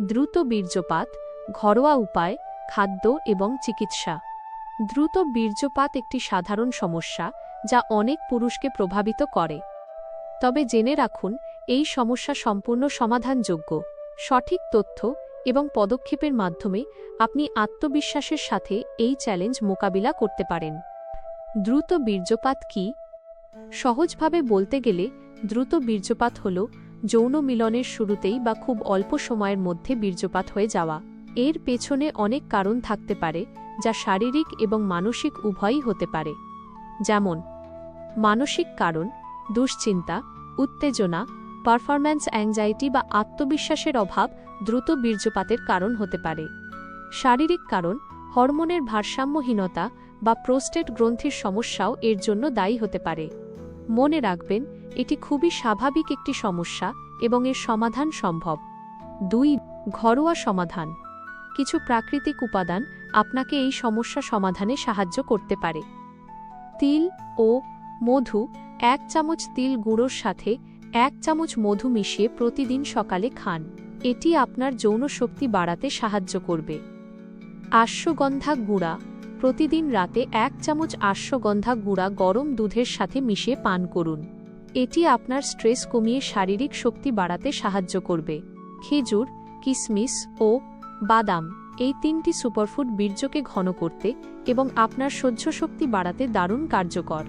দ্রুত বীর্যপাত, ঘরোয়া উপায়, খাদ্য এবং চিকিৎসা। দ্রুত বীর্যপাত একটি সাধারণ সমস্যা যা অনেক পুরুষকে প্রভাবিত করে। তবে জেনে রাখুন, এই সমস্যা সম্পূর্ণ সমাধানযোগ্য। সঠিক তথ্য এবং পদক্ষেপের মাধ্যমে আপনি আত্মবিশ্বাসের সাথে এই চ্যালেঞ্জ মোকাবিলা করতে পারেন। দ্রুত বীর্যপাত কি? সহজভাবে বলতে গেলে, দ্রুত বীর্যপাত হল যৌন মিলনের শুরুতেই বা খুব অল্প সময়ের মধ্যে বীর্যপাত হয়ে যাওয়া। এর পেছনে অনেক কারণ থাকতে পারে, যা শারীরিক এবং মানসিক উভয়ই হতে পারে। যেমন মানসিক কারণ, দুশ্চিন্তা, উত্তেজনা, পারফরম্যান্স অ্যাংজাইটি বা আত্মবিশ্বাসের অভাব দ্রুত বীর্যপাতের কারণ হতে পারে। শারীরিক কারণ, হরমোনের ভারসাম্যহীনতা বা প্রোস্টেট গ্রন্থির সমস্যাও এর জন্য দায়ী হতে পারে। মনে রাখবেন, এটি খুবই স্বাভাবিক একটি সমস্যা এবং এর সমাধান সম্ভব। 2. ঘরোয়া সমাধান। কিছু প্রাকৃতিক উপাদান আপনাকে এই সমস্যা সমাধানে সাহায্য করতে পারে। তিল ও মধু। 1 চামচ তিল গুঁড়োর সাথে 1 চামচ মধু মিশিয়ে প্রতিদিন সকালে খান। এটি আপনার যৌন শক্তি বাড়াতে সাহায্য করবে। অশ্বগন্ধা গুঁড়া। প্রতিদিন রাতে 1 চামচ অশ্বগন্ধা গুঁড়া গরম দুধের সাথে মিশিয়ে পান করুন। এটি আপনার স্ট্রেস কমিয়ে শারীরিক শক্তি বাড়াতে সাহায্য করবে। খেজুর, কিশমিশ ও বাদাম। এই 3টি সুপারফুড বীর্যকে ঘন করতে এবং আপনার সহ্য শক্তি বাড়াতে দারুণ কার্যকর।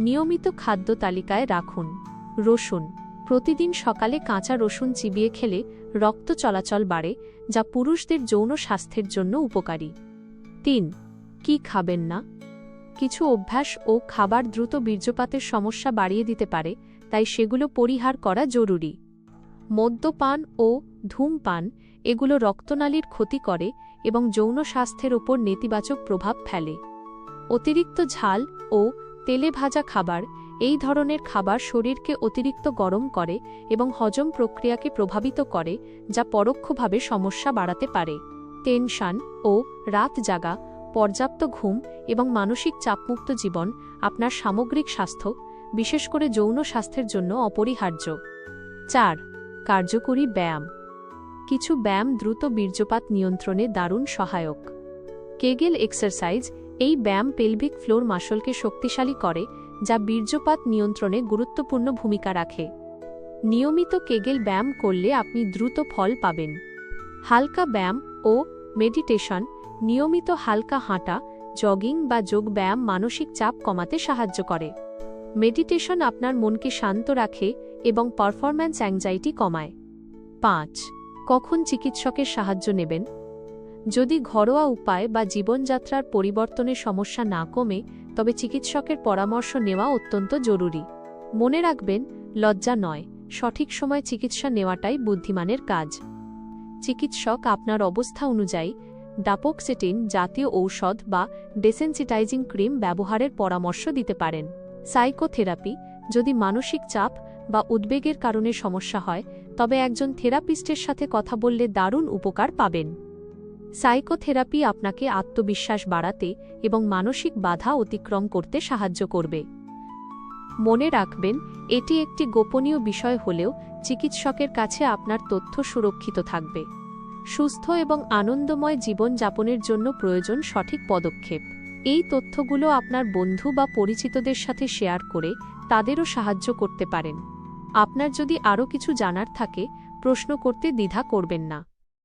নিয়মিত খাদ্য তালিকায় রাখুন। রসুন। প্রতিদিন সকালে কাঁচা রসুন চিবিয়ে খেলে রক্ত চলাচল বাড়ে, যা পুরুষদের যৌন স্বাস্থ্যের জন্য উপকারী। 3. কি খাবেন না? কিছু অভ্যাস ও খাবার দ্রুত বীর্যপাতের সমস্যা বাড়িয়ে দিতে পারে, তাই সেগুলো পরিহার করা জরুরি। মদ্যপান ও ধূমপান। এগুলো রক্তনালীর ক্ষতি করে এবং যৌন স্বাস্থ্যের ওপর নেতিবাচক প্রভাব ফেলে। অতিরিক্ত ঝাল ও তেলে ভাজা খাবার। এই ধরনের খাবার শরীরকে অতিরিক্ত গরম করে এবং হজম প্রক্রিয়াকে প্রভাবিত করে, যা পরোক্ষভাবে সমস্যা বাড়াতে পারে। টেনশন ও রাত জাগা। পর্যাপ্ত ঘুম এবং মানসিক চাপমুক্ত জীবন আপনার সামগ্রিক স্বাস্থ্য, বিশেষ করে যৌন স্বাস্থ্যের জন্য অপরিহার্য। 4. কার্যকরী ব্যায়াম। কিছু ব্যায়াম দ্রুত বীর্যপাত নিয়ন্ত্রণে দারুণ সহায়ক। Kegel exercise. এই ব্যায়াম পেলভিক ফ্লোর মাসলকে শক্তিশালী করে, যা বীর্যপাত নিয়ন্ত্রণে গুরুত্বপূর্ণ ভূমিকা রাখে। নিয়মিত কেগেল ব্যায়াম করলে আপনি দ্রুত ফল পাবেন। হালকা ব্যায়াম ও মেডিটেশন। নিয়মিত হালকা হাঁটা, জগিং বা যোগ ব্যায়াম মানসিক চাপ কমাতে সাহায্য করে। মেডিটেশন আপনার মনকে শান্ত রাখে এবং পারফরম্যান্স অ্যাংজাইটি কমায়। 5. কখন চিকিৎসকের সাহায্য নেবেন? যদি ঘরোয়া উপায় বা জীবনযাত্রার পরিবর্তনের সমস্যা না কমে, তবে চিকিৎসকের পরামর্শ নেওয়া অত্যন্ত জরুরি। মনে রাখবেন, লজ্জা নয়, সঠিক সময় চিকিৎসা নেওয়াটাই বুদ্ধিমানের কাজ। চিকিৎসক আপনার অবস্থা অনুযায়ী ডাপোক্সেটিন জাতীয় ঔষধ বা ডেসেনসিটাইজিং ক্রিম ব্যবহারের পরামর্শ দিতে পারেন। সাইকোথেরাপি। যদি মানসিক চাপ বা উদ্বেগের কারণে সমস্যা হয়, তবে একজন থেরাপিস্টের সাথে কথা বললে দারুণ উপকার পাবেন। সাইকোথেরাপি আপনাকে আত্মবিশ্বাস বাড়াতে এবং মানসিক বাধা অতিক্রম করতে সাহায্য করবে। মনে রাখবেন, এটি একটি গোপনীয় বিষয় হলেও চিকিৎসকের কাছে আপনার তথ্য সুরক্ষিত থাকবে। সুস্থ এবং আনন্দময় জীবন যাপনের জন্য প্রয়োজন সঠিক পদক্ষেপ। এই তথ্যগুলো আপনার বন্ধু বা পরিচিতদের সাথে শেয়ার করে তাদেরও সাহায্য করতে পারেন। আপনার যদি আরও কিছু জানার থাকে, প্রশ্ন করতে দ্বিধা করবেন না।